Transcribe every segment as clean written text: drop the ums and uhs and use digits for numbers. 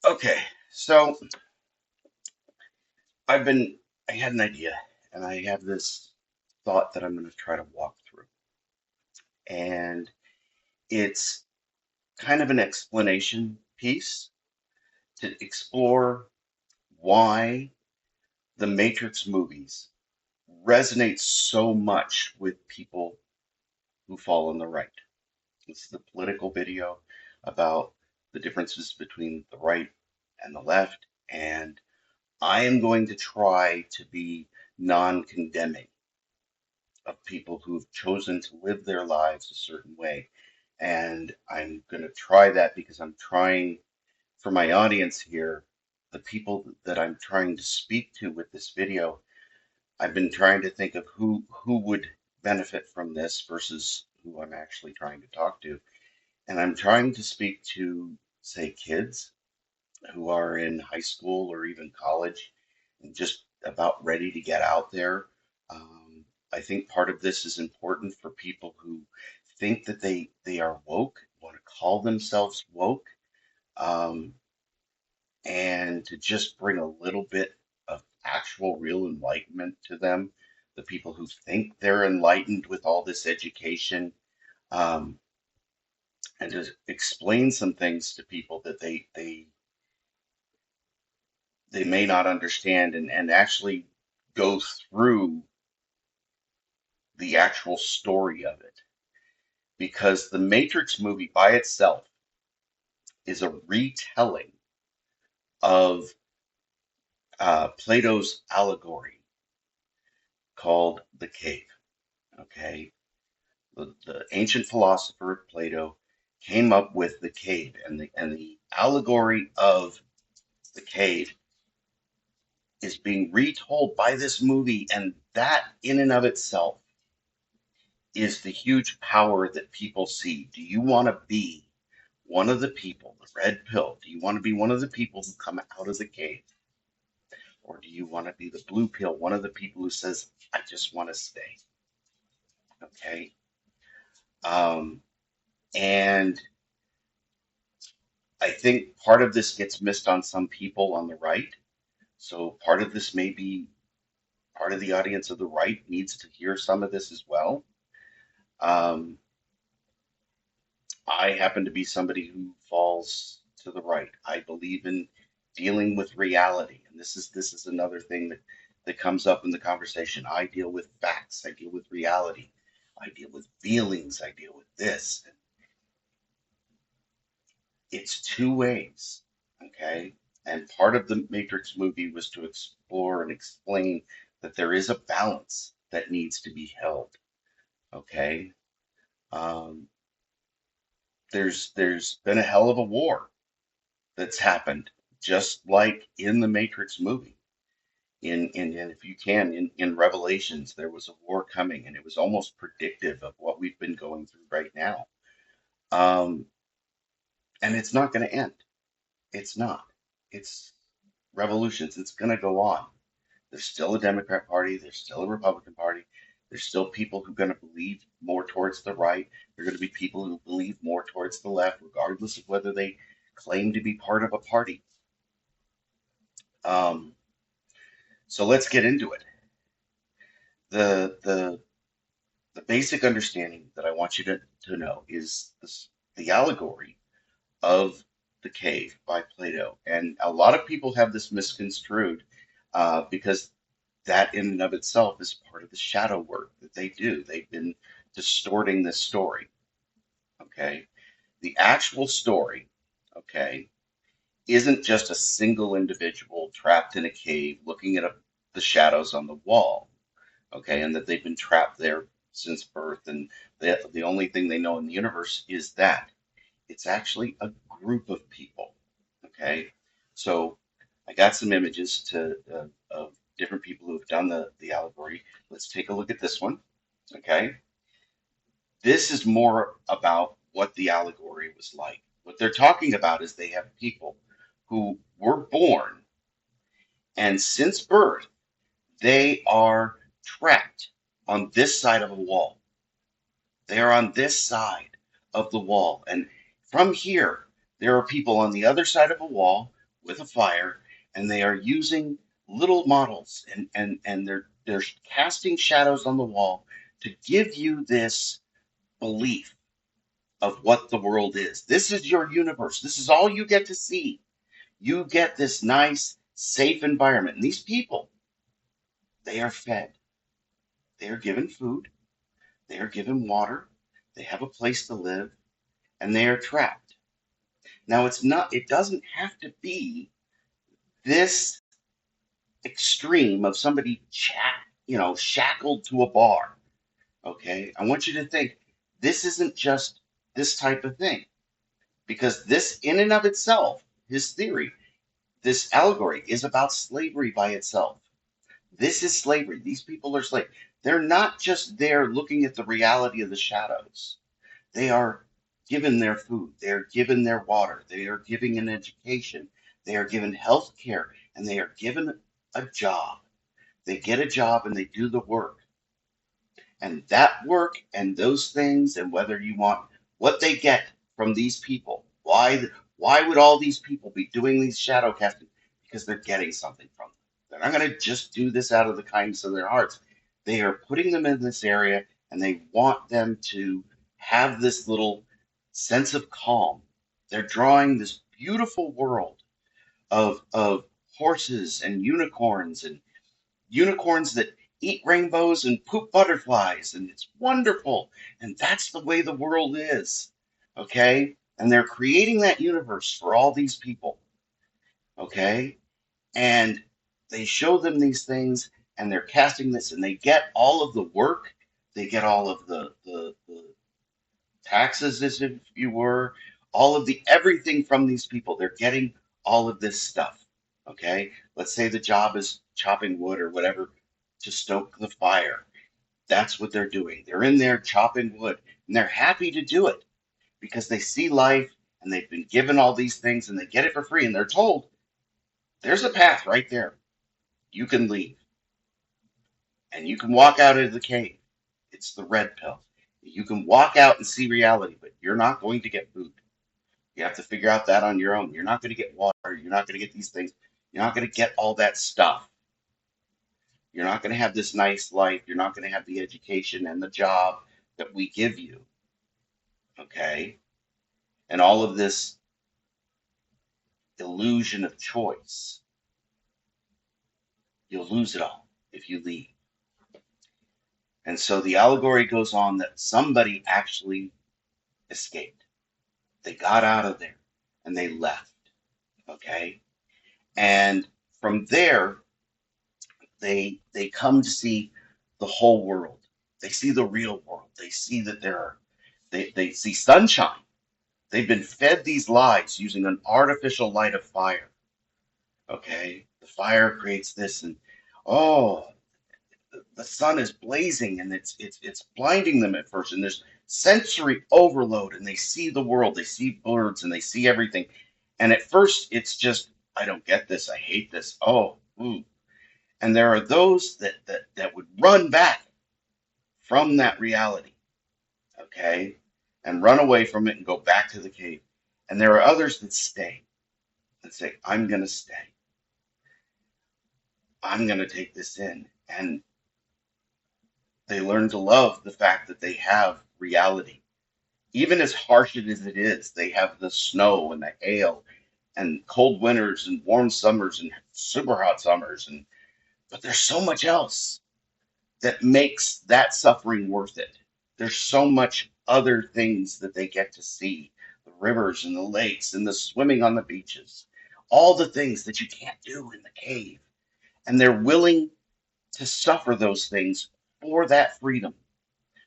Okay, so I've been, I had an idea and I have this thought that I'm going to try to walk through. And it's kind of an explanation piece to explore why the Matrix movies resonate so much with people who fall on the right. This is the political video about the differences between the right and the left. And I am going to try to be non-condemning of people who've chosen to live their lives a certain way. And I'm going to try that because I'm trying for my audience here, the people that I'm trying to speak to with this video. I've been trying to think of who would benefit from this versus who I'm actually trying to talk to. And I'm trying to speak to, say, kids who are in high school or even college and just about ready to get out there. I think part of this is important for people who think that they are woke, want to call themselves woke, um, and to just bring a little bit of actual real enlightenment to them. The people who think they're enlightened with all this education, um, and to explain some things to people that they may not understand and actually go through the actual story of it. Because the Matrix movie by itself is a retelling of Plato's allegory called the cave. Okay, the ancient philosopher Plato came up with the cave, and the allegory of the cave is being retold by this movie, and that in and of itself is the huge power that people see. Do you want to be one of the people, the red pill? Do you want to be one of the people who come out of the cave? Or do you want to be the blue pill, one of the people who says, I just want to stay? Okay. Um, and I think part of this gets missed on some people on the right. So part of this may be part of the audience of the right needs to hear some of this as well. Um, I happen to be somebody who falls to the right. I believe in dealing with reality, and this is another thing that comes up in the conversation. I deal with facts. I deal with reality. I deal with feelings. I deal with this. It's two ways, okay? And part of the Matrix movie was to explore and explain that there is a balance that needs to be held, okay? Um, there's been a hell of a war that's happened, just like in the Matrix movie. And if you can, in Revelations, there was a war coming, and it was almost predictive of what we've been going through right now. Um, and it's not going to end. It's not. It's revolutions. It's going to go on. There's still a Democrat Party. There's still a Republican Party. There's still people who are going to believe more towards the right. There are going to be people who believe more towards the left, regardless of whether they claim to be part of a party. Um, so let's get into it. The the the basic understanding that I want you to know is this, the allegory of the cave by Plato. And a lot of people have this misconstrued because that in and of itself is part of the shadow work that they do. They've been distorting this story. Okay. The actual story, okay, isn't just a single individual trapped in a cave looking at the shadows on the wall, okay, and that they've been trapped there since birth, and the only thing they know in the universe is that. It's actually a group of people, okay? So I got some images of different people who have done the allegory. Let's take a look at this one, okay? This is more about what the allegory was like. What they're talking about is they have people who were born, and since birth, they are trapped on this side of a wall. They are on this side of the wall. And from here, there are people on the other side of a wall with a fire, and they are using little models, and they're casting shadows on the wall to give you this belief of what the world is. This is your universe. This is all you get to see. You get this nice, safe environment. And these people, they are fed. They are given food. They are given water. They have a place to live, and they are trapped. Now, it doesn't have to be this extreme of somebody shackled to a bar. Okay. I want you to think this isn't just this type of thing, because this in and of itself, his theory, this allegory is about slavery by itself. This is slavery. These people are slaves. They're not just there looking at the reality of the shadows. They are given their food. They are given their water. They are given an education. They are given health care, and they are given a job. They get a job and they do the work. And that work and those things, and whether you want what they get from these people, why would all these people be doing these shadow casting? Because they're getting something from them. They're not going to just do this out of the kindness of their hearts. They are putting them in this area, and they want them to have this little sense of calm. They're drawing this beautiful world of horses and unicorns that eat rainbows and poop butterflies, and it's wonderful. And that's the way the world is. Okay? And they're creating that universe for all these people. Okay? And they show them these things, and they're casting this, and they get all of the work, they get all of the taxes as if you were, all of the everything from these people. They're getting all of this stuff. Okay? Let's say the job is chopping wood or whatever to stoke the fire. That's what they're doing. They're in there chopping wood, and they're happy to do it because they see life and they've been given all these things and they get it for free, and they're told there's a path right there. You can leave and you can walk out of the cave. It's the red pill. You can walk out and see reality, but you're not going to get food. You have to figure out that on your own. You're not going to get water. You're not going to get these things. You're not going to get all that stuff. You're not going to have this nice life. You're not going to have the education and the job that we give you. Okay? And all of this illusion of choice. You'll lose it all if you leave. And so the allegory goes on that somebody actually escaped. They got out of there and they left. Okay? And from there, they come to see the whole world. They see the real world. They see that they see sunshine. They've been fed these lies using an artificial light of fire. Okay? The fire creates this, and oh, the sun is blazing, and it's blinding them at first, and there's sensory overload, and they see the world. They see birds and they see everything. And at first it's just, I don't get this. I hate this. Oh, ooh. And there are those that would run back from that reality, okay, and run away from it and go back to the cave. And there are others that stay and say, I'm going to stay. I'm going to take this in. And they learn to love the fact that they have reality. Even as harsh as it is, they have the snow and the hail and cold winters and warm summers and super hot summers. But there's so much else that makes that suffering worth it. There's so much other things that they get to see, the rivers and the lakes and the swimming on the beaches, all the things that you can't do in the cave. And they're willing to suffer those things for that freedom,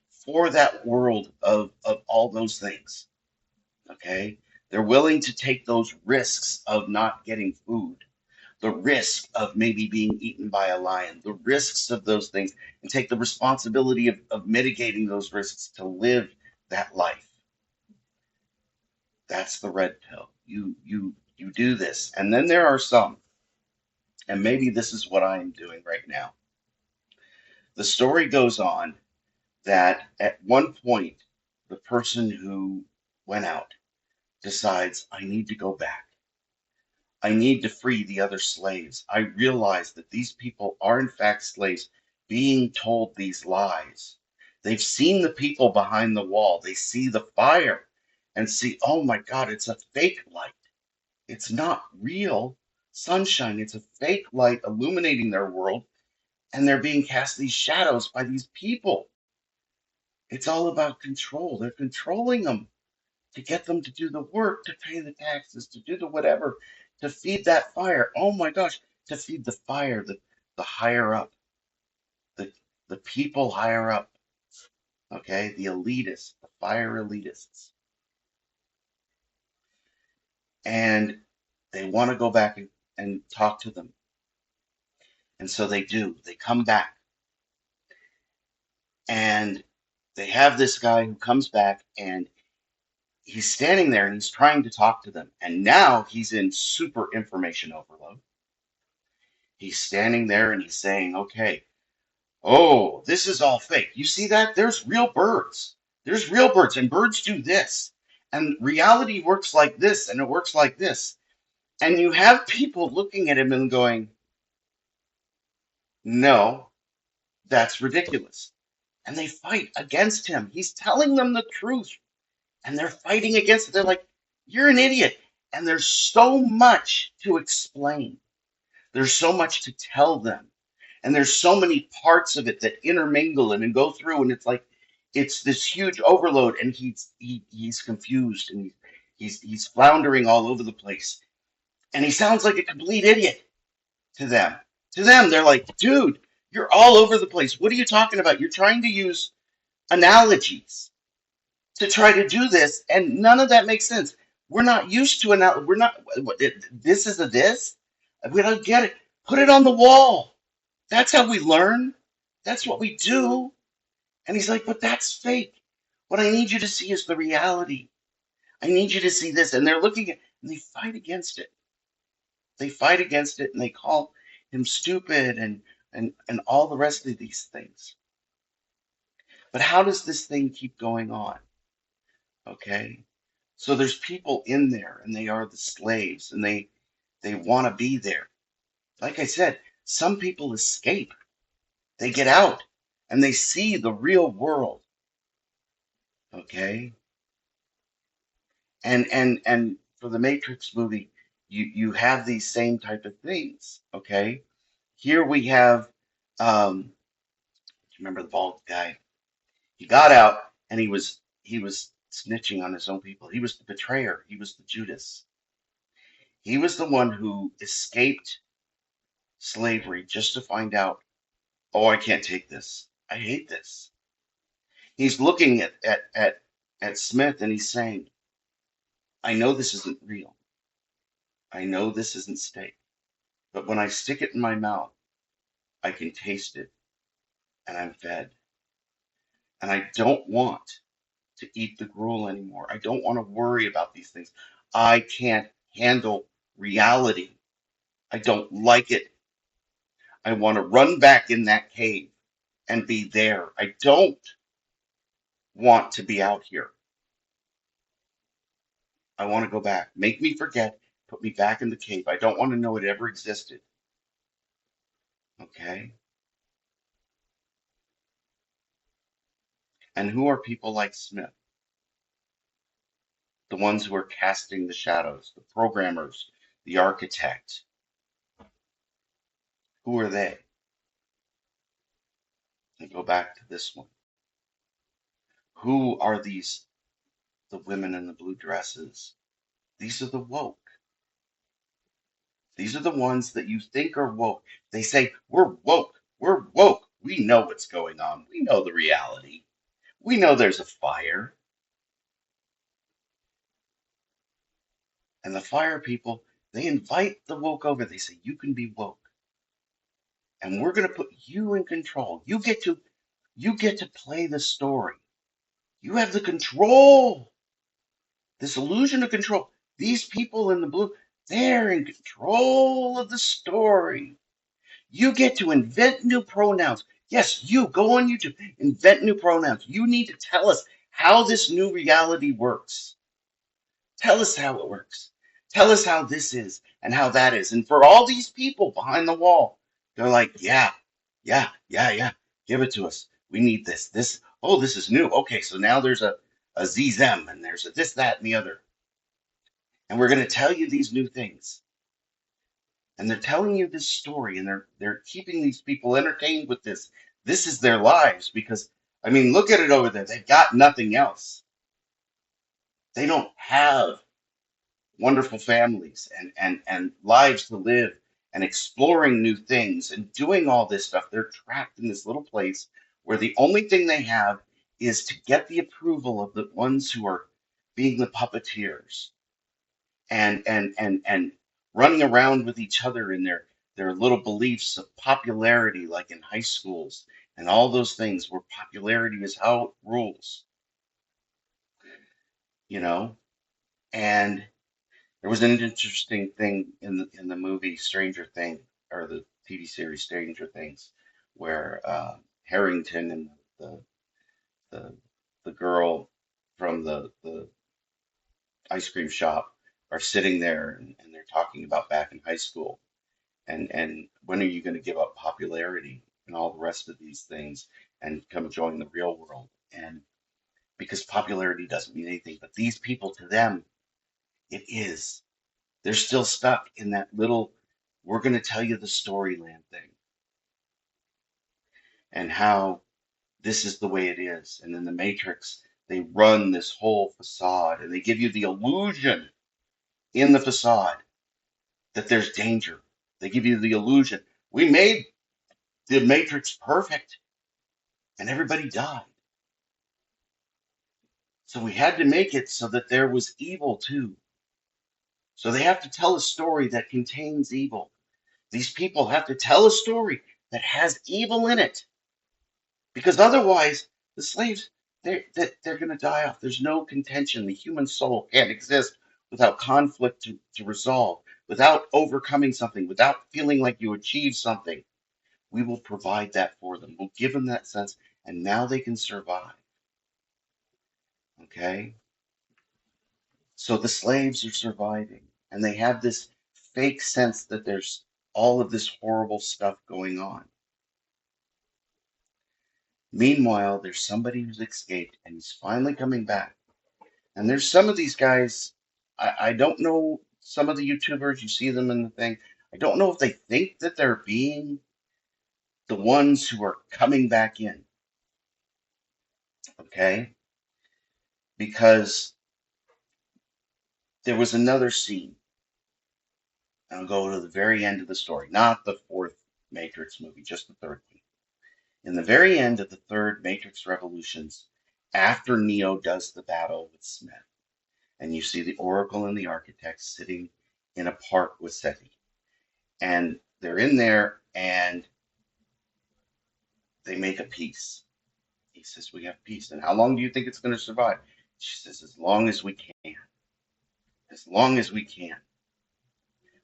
for that world of all those things. Okay? They're willing to take those risks of not getting food, the risk of maybe being eaten by a lion, the risks of those things, and take the responsibility of mitigating those risks to live that life. That's the red pill. You do this. And then there are some, and maybe this is what I am doing right now. The story goes on that at one point, the person who went out decides, I need to go back. I need to free the other slaves. I realize that these people are in fact slaves being told these lies. They've seen the people behind the wall. They see the fire and see, oh my God, it's a fake light. It's not real sunshine. It's a fake light illuminating their world, and they're being cast these shadows by these people. It's all about control. They're controlling them to get them to do the work, to pay the taxes, to do the whatever, to feed that fire. Oh my gosh, to feed the fire, the higher up, the the people higher up, okay, the elitists, the fire elitists. And they want to go back and talk to them. And so they do. They come back and they have this guy who comes back and he's standing there and he's trying to talk to them. And now he's in super information overload. He's standing there and he's saying, okay, oh, this is all fake. You see that? There's real birds. There's real birds, and birds do this. And reality works like this, and it works like this. And you have people looking at him and going, no, that's ridiculous. And they fight against him. He's telling them the truth, and they're fighting against it. They're like, you're an idiot. And there's so much to explain. There's so much to tell them. And there's so many parts of it that intermingle and go through, and it's like it's this huge overload, and he's confused and he's floundering all over the place. And he sounds like a complete idiot to them. To them, they're like, dude, you're all over the place. What are you talking about? You're trying to use analogies to try to do this, and none of that makes sense. We're not used to we're not this is a this. We don't get it. Put it on the wall. That's how we learn. That's what we do. And he's like, but that's fake. What I need you to see is the reality. I need you to see this. And they're looking at, and they fight against it. They fight against it, and they call him stupid and all the rest of these things. But how does this thing keep going on? Okay. So there's people in there, and they are the slaves, and they want to be there. Like I said, some people escape. They get out, and they see the real world. Okay. And for the Matrix movie, you have these same type of things. Okay. Here we have remember the bald guy. He got out and he was snitching on his own people. He was the betrayer. He was the Judas. He was the one who escaped slavery just to find out, oh, I can't take this. I hate this. He's looking at Smith and he's saying, I know this isn't real. I know this isn't steak. But when I stick it in my mouth, I can taste it and I'm fed. And I don't want to eat the gruel anymore. I don't want to worry about these things. I can't handle reality. I don't like it. I want to run back in that cave and be there. I don't want to be out here. I want to go back. Make me forget. Put me back in the cave. I don't want to know it ever existed. Okay? And who are people like Smith? The ones who are casting the shadows, the programmers, the architect. Who are they? And go back to this one. Who are these, the women in the blue dresses? These are the woke. These are the ones that you think are woke. They say, we're woke. We're woke. We know what's going on. We know the reality. We know there's a fire. And the fire people, they invite the woke over. They say, you can be woke. And we're going to put you in control. You get to play the story. You have the control. This illusion of control. These people in the blue, they're in control of the story. You get to invent new pronouns. Yes, you go on YouTube, invent new pronouns. You need to tell us how this new reality works. Tell us how it works. Tell us how this is and how that is. And for all these people behind the wall, they're like, yeah, yeah, yeah, yeah. Give it to us. We need this. Oh, this is new. Okay, so now there's a ZZM and there's a this, that, and the other. And we're going to tell you these new things. And they're telling you this story and they're keeping these people entertained with this. This is their lives because I mean, look at it over there. They've got nothing else. They don't have wonderful families and lives to live and exploring new things and doing all this stuff. They're trapped in this little place where the only thing they have is to get the approval of the ones who are being the puppeteers and running around with each other in their little beliefs of popularity, like in high schools and all those things where popularity is how it rules, you know. And there was an interesting thing in the movie Stranger Thing or the TV series Stranger Things, where Harrington and the the the girl from the ice cream shop are sitting there and they're talking about back in high school and when are you going to give up popularity and all the rest of these things and come join the real world? And because popularity doesn't mean anything, but these people to them it is. They're still stuck in that little, we're going to tell you the storyland thing and how this is the way it is. And in the Matrix, they run this whole facade and they give you the illusion in the facade that there's danger. They give you the illusion. We made the Matrix perfect and everybody died. So we had to make it so that there was evil too. So they have to tell a story that contains evil. These people have to tell a story that has evil in it because otherwise the slaves they're going to die off. There's no contention. The human soul can't exist without conflict to resolve, without overcoming something, without feeling like you achieved something. We will provide that for them. We'll give them that sense, and now they can survive. Okay, so the slaves are surviving, and they have this fake sense that there's all of this horrible stuff going on. Meanwhile, there's somebody who's escaped, and he's finally coming back. And there's some of these guys, I don't know, some of the YouTubers, you see them in the thing. I don't know if they think that they're being the ones who are coming back in, okay? Because there was another scene, and I'll go to the very end of the story, not the fourth Matrix movie, just the third one. In the very end of the third Matrix Revolutions, after Neo does the battle with Smith, and you see the Oracle and the Architect sitting in a park with Seti. And they're in there and they make a peace. He says, we have peace. And how long do you think it's going to survive? She says, as long as we can. As long as we can.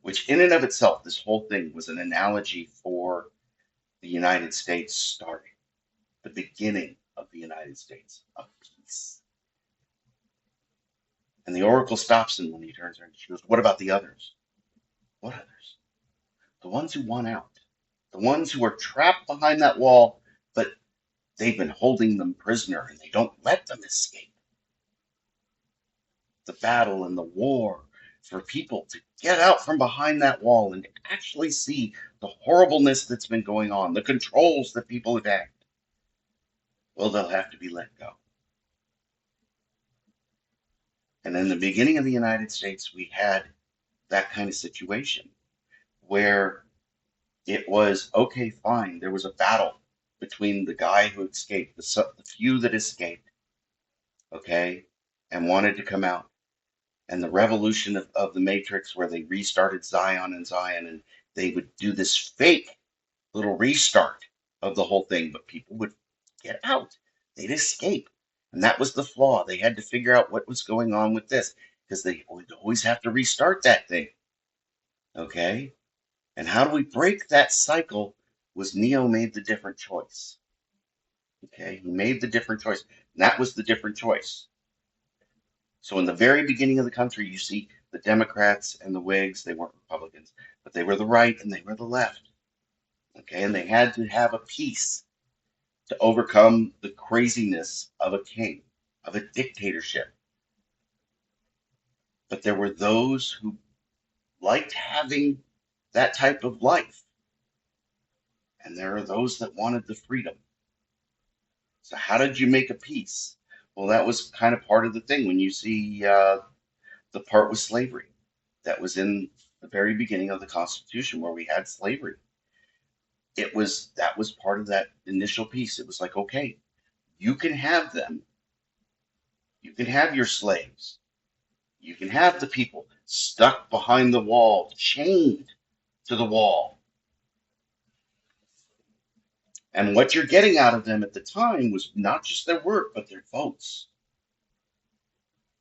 Which, in and of itself, this whole thing was an analogy for the United States starting, the beginning of the United States of peace. And the Oracle stops him when he turns around. She goes, what about the others? What others? The ones who want out. The ones who are trapped behind that wall, but they've been holding them prisoner and they don't let them escape. The battle and the war for people to get out from behind that wall and to actually see the horribleness that's been going on, the controls that people have had. Well, they'll have to be let go. And in the beginning of the United States, we had that kind of situation where it was okay, fine. There was a battle between the guy who escaped, the few that escaped, okay, and wanted to come out, and the revolution of the Matrix, where they restarted Zion and Zion, and they would do this fake little restart of the whole thing, but people would get out, they'd escape. And that was the flaw. They had to figure out what was going on with this because they would always have to restart that thing, okay? And how do we break that cycle? Was Neo made the different choice. Okay, he made the different choice. And that was the different choice. So in the very beginning of the country, you see The Democrats and the Whigs, they weren't Republicans, but they were the right and they were the left. Okay, and they had to have a peace to overcome the craziness of a king, of a dictatorship. But there were those who liked having that type of life, and there are those that wanted the freedom. So, how did you make a peace? Well, that was kind of part of the thing when you see the part with slavery that was in the very beginning of the Constitution where we had slavery. That was part of that initial piece. It was like, okay, you can have them, you can have your slaves, you can have the people stuck behind the wall, chained to the wall. And what you're getting out of them at the time was not just their work, but their votes.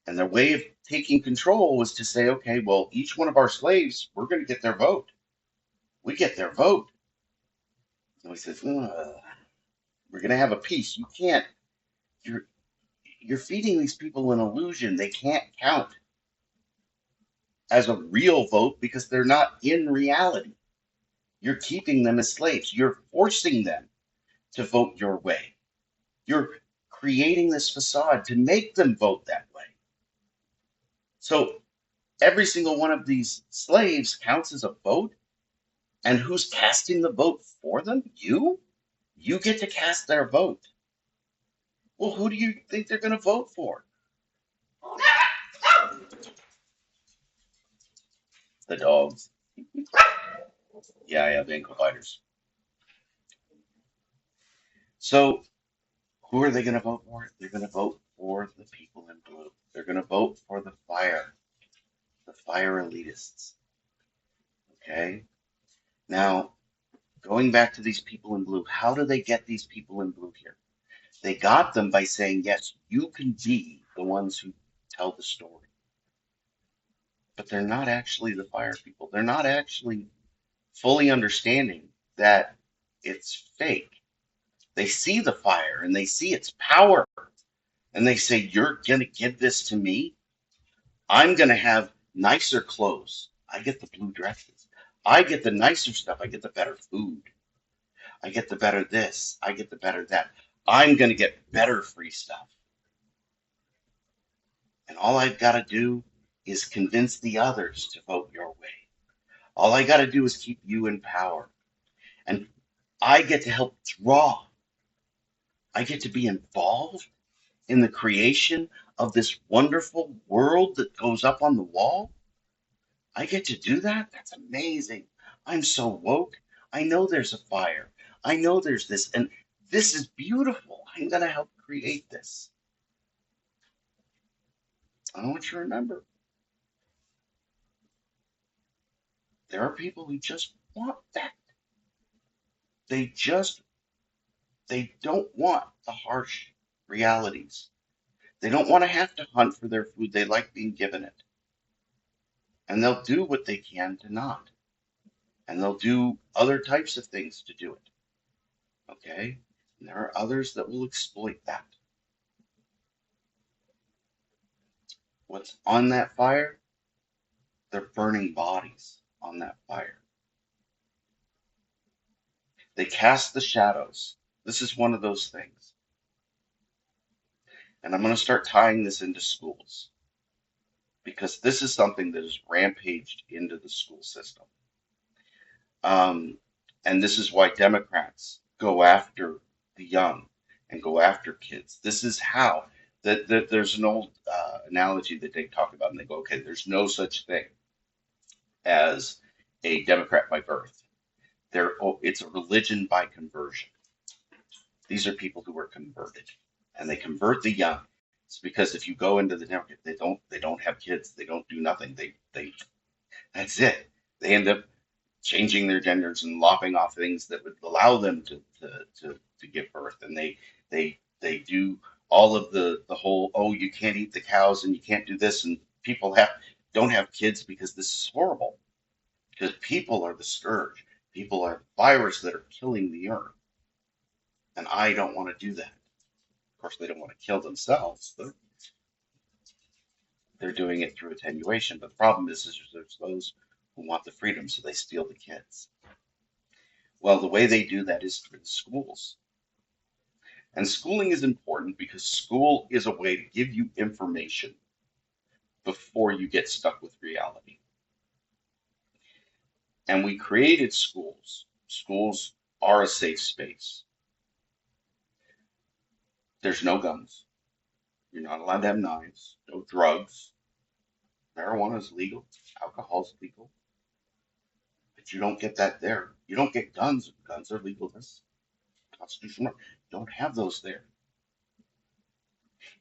And their way of taking control was to say, okay, well, each one of our slaves, we're going to get their vote. We get their vote. And we said, we're going to have a peace. You can't, you're, you're feeding these people an illusion. They can't count as a real vote because they're not in reality. You're keeping them as slaves. You're forcing them to vote your way. You're creating this facade to make them vote that way. So every single one of these slaves counts as a vote. And who's casting the vote for them? You? You get to cast their vote. Well, who do you think they're going to vote for? The dogs. Yeah, I have ankle biters. So who are they going to vote for? They're going to vote for the people in blue. They're going to vote for the fire elitists. Okay? Now, going back to these people in blue, how do they get these people in blue here? They got them by saying, yes, you can be the ones who tell the story. But they're not actually the fire people. They're not actually fully understanding that it's fake. They see the fire and they see its power and they say, you're going to give this to me? I'm going to have nicer clothes. I get the blue dresses. I get the nicer stuff. I get the better food. I get the better this. I get the better that. I'm going to get better free stuff. And all I've got to do is convince the others to vote your way. All I got to do is keep you in power. And I get to help draw. I get to be involved in the creation of this wonderful world that goes up on the wall. I get to do that? That's amazing. I'm so woke. I know there's a fire. I know there's this, and this is beautiful. I'm going to help create this. I want you to remember there are people who just want that. They just, they don't want the harsh realities. They don't want to have to hunt for their food. They like being given it. And they'll do what they can to not. And they'll do other types of things to do it. Okay? And there are others that will exploit that. What's on that fire? They're burning bodies on that fire. They cast the shadows. This is one of those things. And I'm going to start tying this into schools because this is something that has rampaged into the school system. Um, and this is why Democrats go after the young and go after kids. This is how there's an old analogy that they talk about, and they go, okay, there's no such thing as a Democrat by birth. It's a religion by conversion. These are people who are converted, and they convert the young. It's because if you go into the Democrat, they don't have kids, they don't do nothing. They that's it. They end up changing their genders and lopping off things that would allow them to give birth, and they do all of the whole, oh, you can't eat the cows and you can't do this, and people don't have kids because this is horrible, because people are the scourge. People are viruses that are killing the earth, and I don't want to do that. Of course, they don't want to kill themselves. They're doing it through attenuation. But the problem is there's those who want the freedom, so they steal the kids. Well, the way they do that is through the schools. And schooling is important because school is a way to give you information before you get stuck with reality. And we created schools. Schools are a safe space. There's no guns. You're not allowed to have knives, no drugs. Marijuana is legal, alcohol is legal, but you don't get that there. You don't get guns. Guns are legal. That's constitutional. You don't have those there.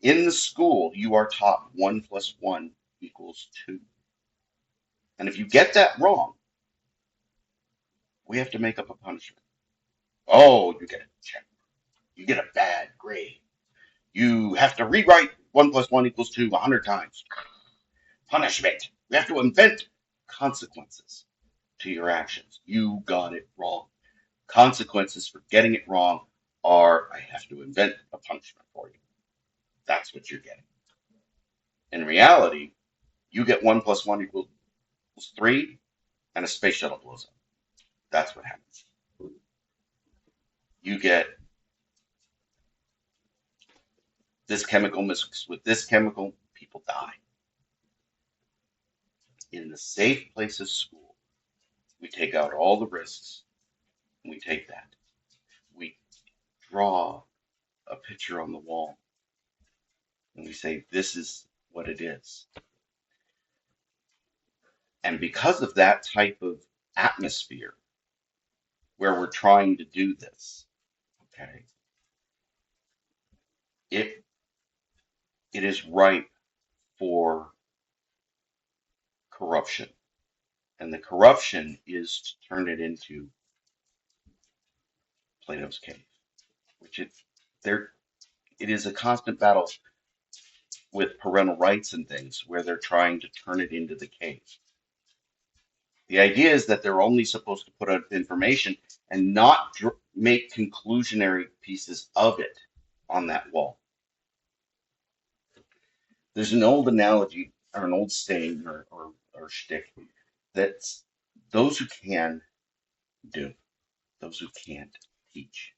In the school, you are taught 1 + 1 = 2. And if you get that wrong, we have to make up a punishment. Oh, you get a check. You get a bad grade. You have to rewrite 1 + 1 = 2 100 times. Punishment. We have to invent consequences to your actions. You got it wrong. Consequences for getting it wrong are I have to invent a punishment for you. That's what you're getting. In reality, you get 1 + 1 = 3 and a space shuttle blows up. That's what happens. You get this chemical mixed with this chemical, people die. In the safe place of school, we take out all the risks and we take that. We draw a picture on the wall and we say, this is what it is. And because of that type of atmosphere where we're trying to do this, okay, it it is ripe for corruption. And the corruption is to turn it into Plato's cave, which there it is a constant battle with parental rights and things where they're trying to turn it into the cave. The idea is that they're only supposed to put out information and not make conclusionary pieces of it on that wall. There's an old analogy or an old saying or shtick that's those who can do, those who can't teach.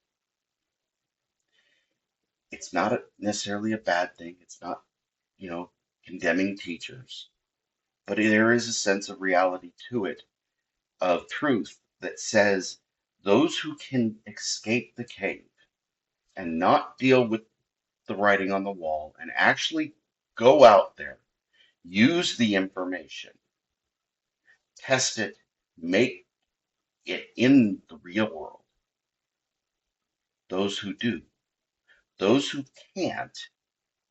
It's not necessarily a bad thing. It's not, you know, condemning teachers, but there is a sense of reality to it, of truth that says those who can escape the cave and not deal with the writing on the wall and actually go out there, use the information, test it, make it in the real world. Those who do. Those who can't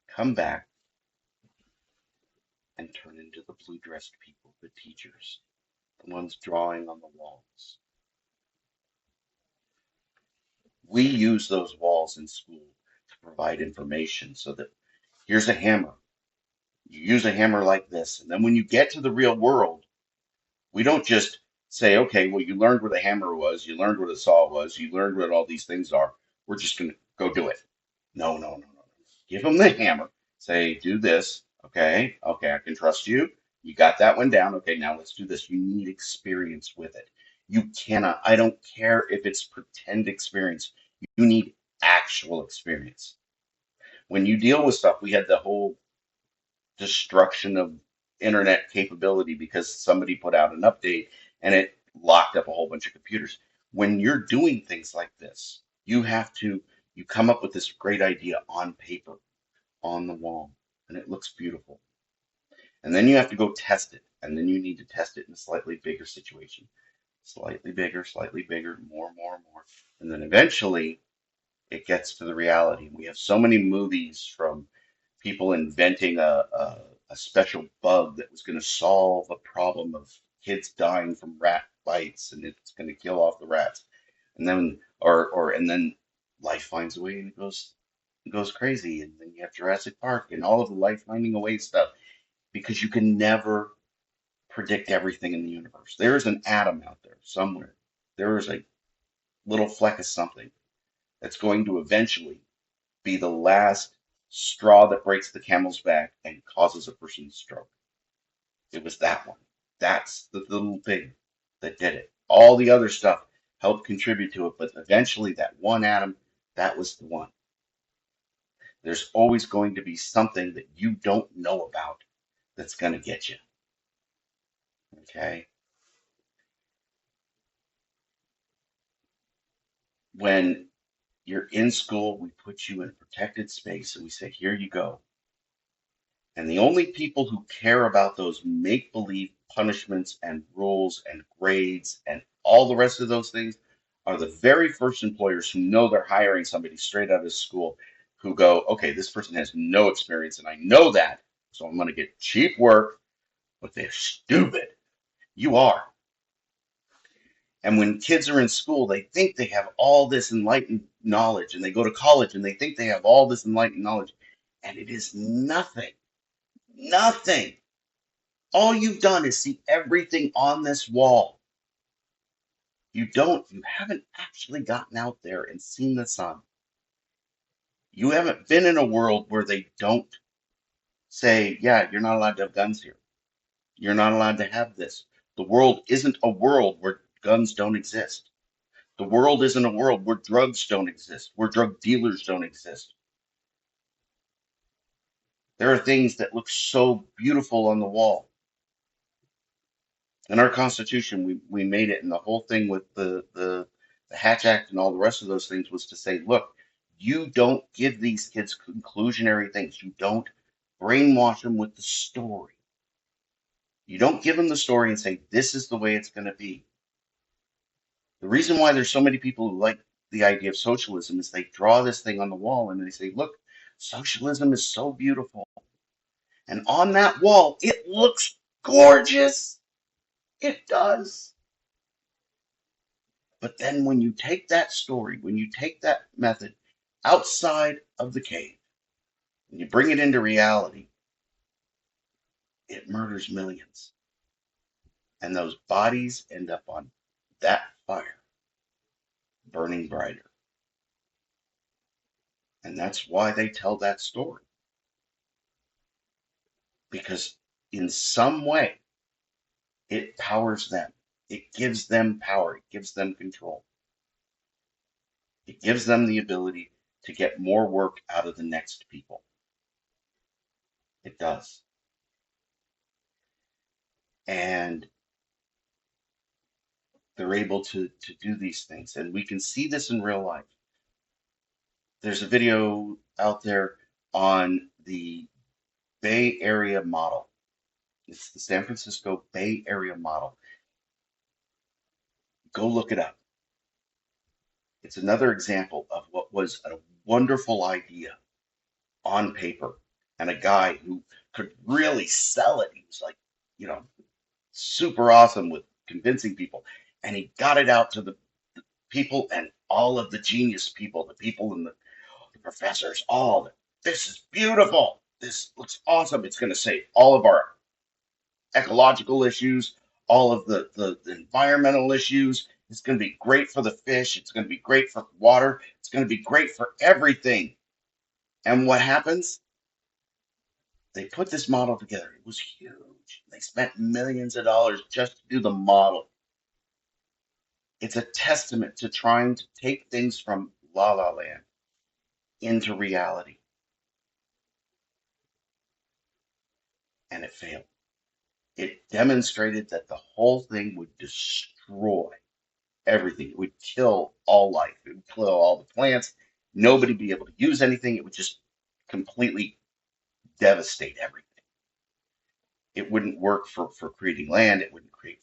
come back and turn into the blue dressed people, the teachers, the ones drawing on the walls. We use those walls in school to provide information so that here's a hammer. You use a hammer like this. And then when you get to the real world, we don't just say, okay, well, you learned what a hammer was, you learned what a saw was, you learned what all these things are. We're just going to go do it. No, no, no, no. Give them the hammer. Say, do this. Okay, okay, I can trust you. You got that one down. Okay, now let's do this. You need experience with it. You cannot, I don't care if it's pretend experience. You need actual experience. When you deal with stuff, we had the whole destruction of internet capability because somebody put out an update and it locked up a whole bunch of computers. When you're doing things like this, you come up with this great idea on paper, on the wall, and it looks beautiful. And then you have to go test it, and then you need to test it in a slightly bigger situation. Slightly bigger, more, more, more. And then eventually it gets to the reality. We have so many movies from people inventing a special bug that was going to solve a problem of kids dying from rat bites and it's going to kill off the rats. And then and then life finds a way and it goes crazy. And then you have Jurassic Park and all of the life finding a way stuff because you can never predict everything in the universe. There is an atom out there somewhere. There is a little fleck of something that's going to eventually be the last straw that breaks the camel's back and causes a person to stroke. It was that one. That's the little thing that did it. All the other stuff helped contribute to it, but eventually that one atom, that was the one. There's always going to be something that you don't know about that's going to get you. Okay? When you're in school, we put you in a protected space and we say, here you go. And the only people who care about those make believe punishments and rules and grades and all the rest of those things are the very first employers who know they're hiring somebody straight out of school who go, okay, this person has no experience and I know that, so I'm going to get cheap work, but they're stupid. You are. And when kids are in school, they think they have all this enlightened knowledge, and they go to college and they think they have all this enlightened knowledge, and it is nothing. Nothing. All you've done is see everything on this wall. You haven't actually gotten out there and seen the sun. You haven't been in a world where they don't say, yeah, you're not allowed to have guns here. You're not allowed to have this. The world isn't a world where guns don't exist. The world isn't a world where drugs don't exist, where drug dealers don't exist. There are things that look so beautiful on the wall. In our Constitution, we made it, and the whole thing with the Hatch Act and all the rest of those things was to say, look, you don't give these kids conclusionary things. You don't brainwash them with the story. You don't give them the story and say, this is the way it's going to be. The reason why there's so many people who like the idea of socialism is they draw this thing on the wall and they say, look, socialism is so beautiful. And on that wall, it looks gorgeous. It does. But then when you take that story, when you take that method outside of the cave, and you bring it into reality, it murders millions. And those bodies end up on that fire, burning brighter. And that's why they tell that story. Because in some way, it powers them. It gives them power. It gives them control. It gives them the ability to get more work out of the next people. It does. And they're able to do these things. And we can see this in real life. There's a video out there on the Bay Area model. It's the San Francisco Bay Area model. Go look it up. It's another example of what was a wonderful idea on paper and a guy who could really sell it. He was like, you know, super awesome with convincing people. And he got it out to the people and all of the genius people, the people in the professors, all of it. This is beautiful. This looks awesome. It's going to save all of our ecological issues, all of the environmental issues. It's going to be great for the fish. It's going to be great for water. It's going to be great for everything. And what happens? They put this model together. It was huge. They spent millions of dollars just to do the model. It's a testament to trying to take things from La La Land into reality. And it failed. It demonstrated that the whole thing would destroy everything. It would kill all life. It would kill all the plants. Nobody would be able to use anything. It would just completely devastate everything. It wouldn't work for creating land. It wouldn't create,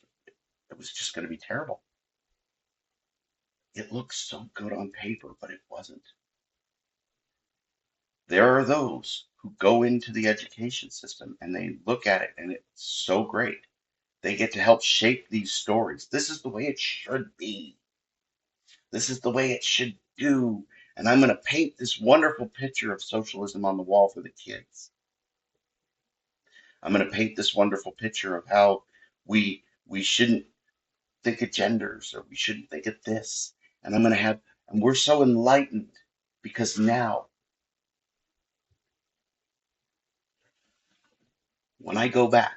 it was just going to be terrible. It looks so good on paper, but it wasn't. There are those who go into the education system and they look at it and it's so great. They get to help shape these stories. This is the way it should be. This is the way it should do. And I'm going to paint this wonderful picture of socialism on the wall for the kids. I'm going to paint this wonderful picture of how we shouldn't think of genders or we shouldn't think of this. And I'm going to have, and we're so enlightened because now When I go back,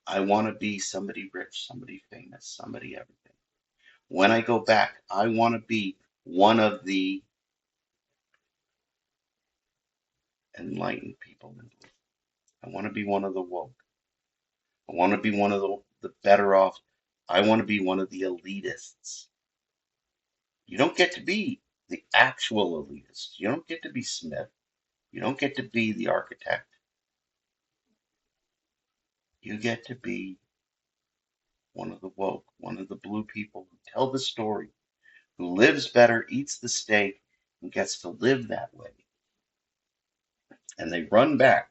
I want to be somebody rich, somebody famous, somebody everything. When I go back, I want to be one of the enlightened people in blue. I want to be one of the woke. I want to be one of the better off. I want to be one of the elitists. You don't get to be the actual elitist. You don't get to be Smith. You don't get to be the architect. You get to be one of the woke, one of the blue people who tell the story, who lives better, eats the steak, and gets to live that way. And they run back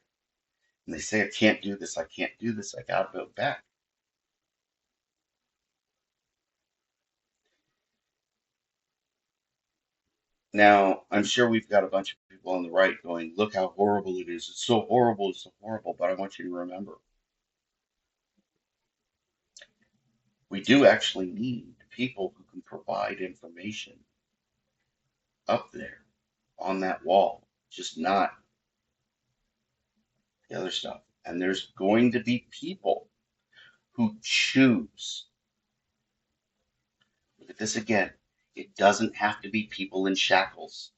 and they say, I can't do this. I can't do this. I got to go back. Now, I'm sure we've got a bunch of people on the right going, look how horrible it is. It's so horrible. It's so horrible. But I want you to remember, we do actually need people who can provide information up there on that wall, just not the other stuff. And there's going to be people who choose. Look at this again. It doesn't have to be people in shackles.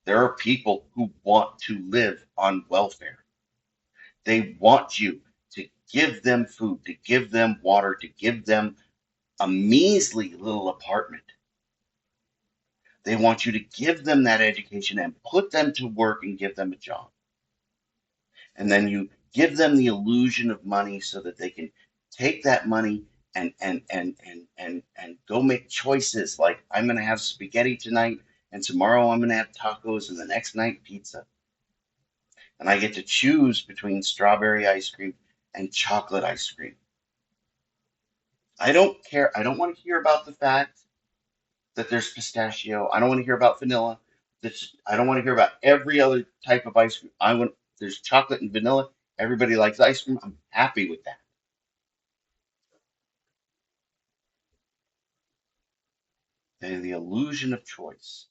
There are people who want to live on welfare. They want you to give them food, to give them water, to give them a measly little apartment. They want you to give them that education and put them to work and give them a job. And then you give them the illusion of money so that they can take that money and go make choices like I'm going to have spaghetti tonight and tomorrow I'm going to have tacos and the next night pizza. And I get to choose between strawberry ice cream and chocolate ice cream. I don't care. I don't want to hear about the fact that there's pistachio. I don't want to hear about vanilla. I don't want to hear about every other type of ice cream. I want there's chocolate and vanilla. Everybody likes ice cream. I'm happy with that. They have the illusion of choice,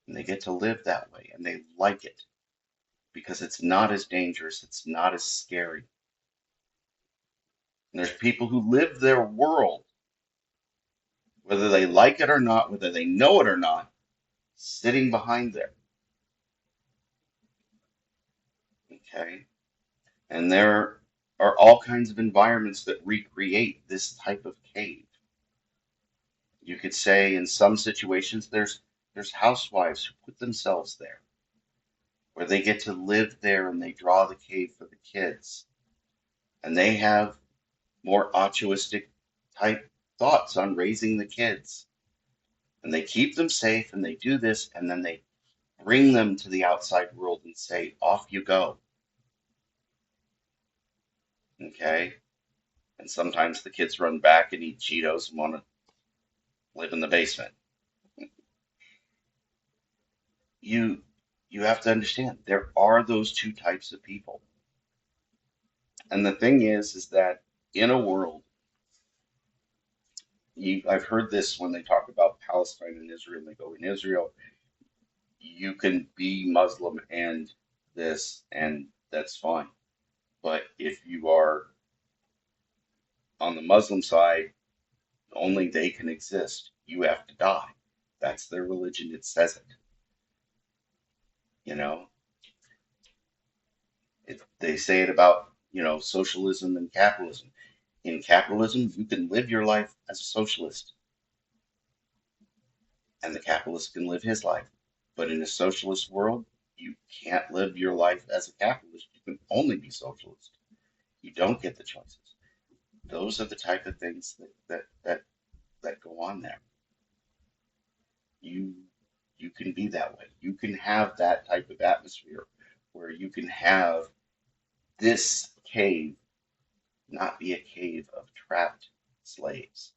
and they get to live that way, and they like it because it's not as dangerous. It's not as scary. And there's people who live their world, whether they like it or not, whether they know it or not, sitting behind there. Okay. And there are all kinds of environments that recreate this type of cave. You could say in some situations there's housewives who put themselves there, where they get to live there and they draw the cave for the kids. And they have more altruistic type thoughts on raising the kids. And they keep them safe and they do this and then they bring them to the outside world and say, off you go. Okay? And sometimes the kids run back and eat Cheetos and want to live in the basement. You you have to understand there are those two types of people. And the thing is that in a world, I've heard this when they talk about Palestine and Israel, and they go in Israel, you can be Muslim and this, and that's fine. But if you are on the Muslim side, only they can exist. You have to die. That's their religion. It says it. You know, they say it about, socialism and capitalism. In capitalism, you can live your life as a socialist, and the capitalist can live his life. But in a socialist world, you can't live your life as a capitalist. You can only be socialist. You don't get the choices. Those are the type of things that go on there. You you can be that way. You can have that type of atmosphere where you can have this cave not be a cave of trapped slaves,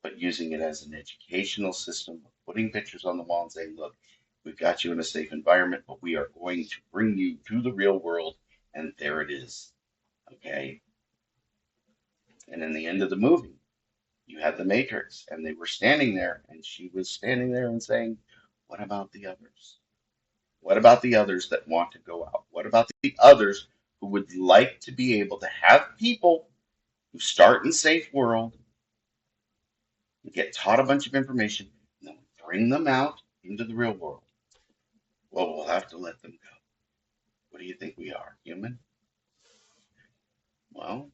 but using it as an educational system, putting pictures on the wall and saying, look, we've got you in a safe environment, but we are going to bring you to the real world, and there it is. Okay? And in the end of the movie, you had the Matrix, and they were standing there, and she was standing there and saying, what about the others? What about the others that want to go out? What about the others who would like to be able to have people who start in safe world and get taught a bunch of information and then we bring them out into the real world? Well, we'll have to let them go. What do you think we are? Human? Well,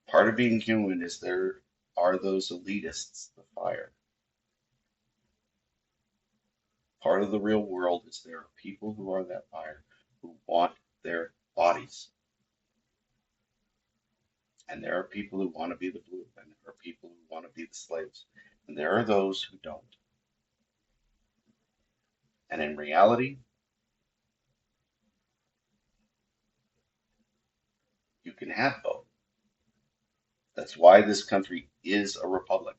part of being human is there are those elitists, the fire. Part of the real world is there are people who are that fire who want their bodies. And there are people who want to be the blue, and there are people who want to be the slaves. And there are those who don't. And in reality, you can have both. That's why this country is a republic.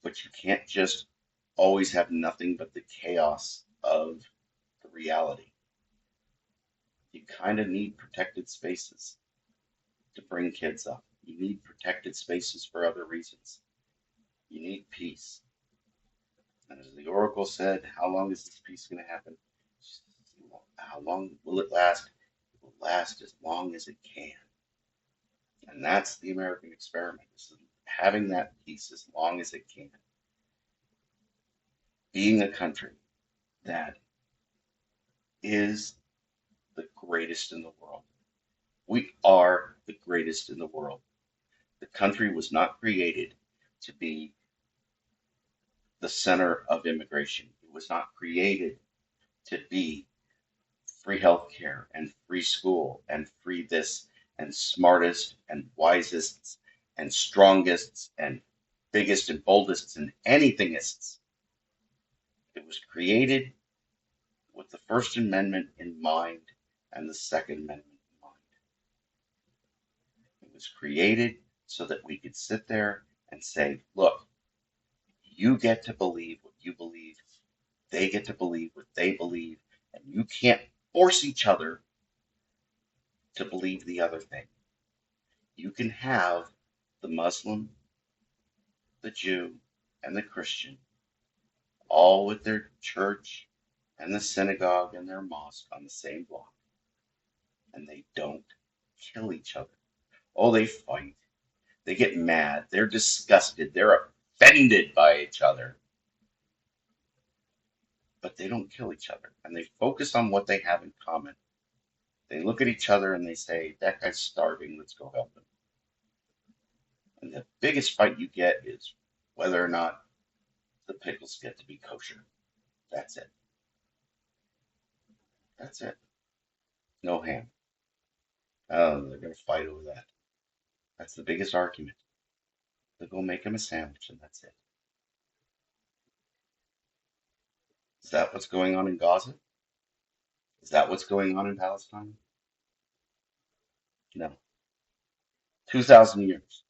But you can't just always have nothing but the chaos of the reality. You kind of need protected spaces to bring kids up. You need protected spaces for other reasons. You need peace. And as the oracle said, how long is this peace going to happen? How long will it last? It will last as long as it can. And that's the American experiment, is having that peace as long as it can. Being a country that is the greatest in the world. We are the greatest in the world. The country was not created to be the center of immigration. It was not created to be free healthcare and free school and free this and smartest and wisest and strongest and biggest and boldest and anythingists. It was created with the First Amendment in mind and the Second Amendment in mind. It was created so that we could sit there and say, look, you get to believe what you believe, they get to believe what they believe, and you can't force each other to believe the other thing. You can have the Muslim, the Jew, and the Christian all with their church and the synagogue and their mosque on the same block, and they don't kill each other. Oh, they fight. They get mad. They're disgusted. They're offended by each other. But they don't kill each other. And they focus on what they have in common. They look at each other and they say, that guy's starving. Let's go help him. And the biggest fight you get is whether or not the pickles get to be kosher. That's it. That's it. No ham. Oh, they're going to fight over that. That's the biggest argument. They'll go make him a sandwich and that's it. Is that what's going on in Gaza? Is that what's going on in Palestine? No. 2,000 years.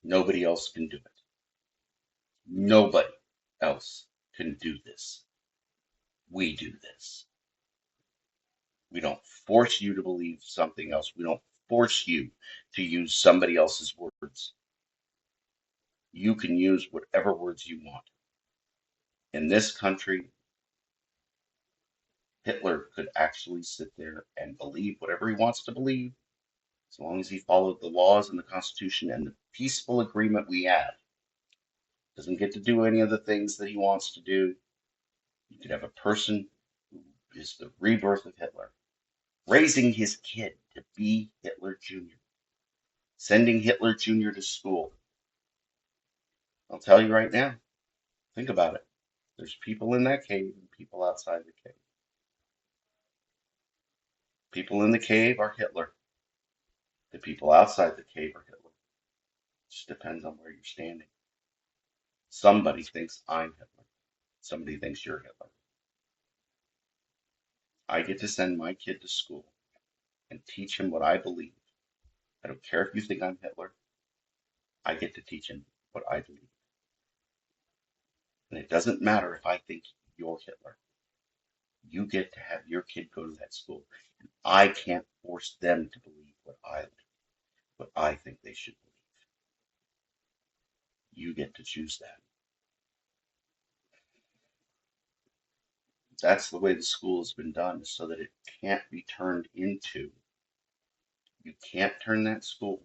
Nobody else can do it. Nobody else can do this. We do this. We don't force you to believe something else. We don't force you to use somebody else's words. You can use whatever words you want. In this country, Hitler could actually sit there and believe whatever he wants to believe, as long as he followed the laws and the Constitution and the peaceful agreement we have. Doesn't get to do any of the things that he wants to do. You could have a person who is the rebirth of Hitler, raising his kid to be Hitler Jr., sending Hitler Jr. to school. I'll tell you right now, think about it. There's people in that cave and people outside the cave. People in the cave are Hitler. The people outside the cave are Hitler. It just depends on where you're standing. Somebody thinks I'm Hitler. Somebody thinks you're Hitler. I get to send my kid to school and teach him what I believe. I don't care if you think I'm Hitler. I get to teach him what I believe. And it doesn't matter if I think you're Hitler. You get to have your kid go to that school. And I can't force them to believe what I think they should believe. You get to choose that. That's the way the school has been done, so that it can't be turned into, you can't turn that school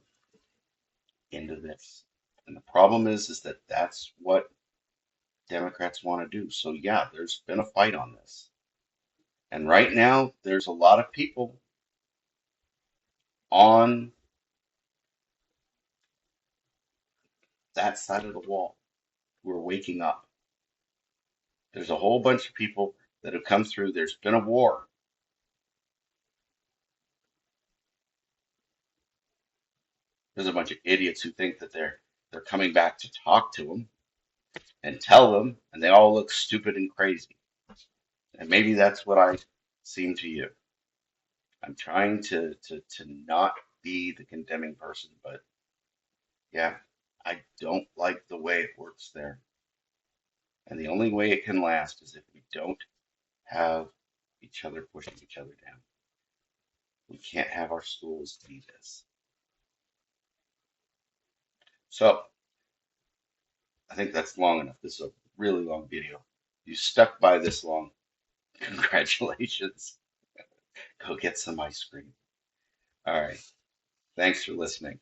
into this. And the problem is that that's what Democrats want to do. So yeah, there's been a fight on this. And right now, there's a lot of people on that side of the wall who are waking up. There's a whole bunch of people that have come through. There's been a war. There's a bunch of idiots who think that they're coming back to talk to them and tell them, and they all look stupid and crazy. And maybe that's what I seem to you. I'm trying to not be the condemning person, but yeah, I don't like the way it works there. And the only way it can last is if we don't have each other pushing each other down. We can't have our schools be this. So I think that's long enough. This is a really long video. You stuck by this long. Congratulations. Go get some ice cream. All right. Thanks for listening.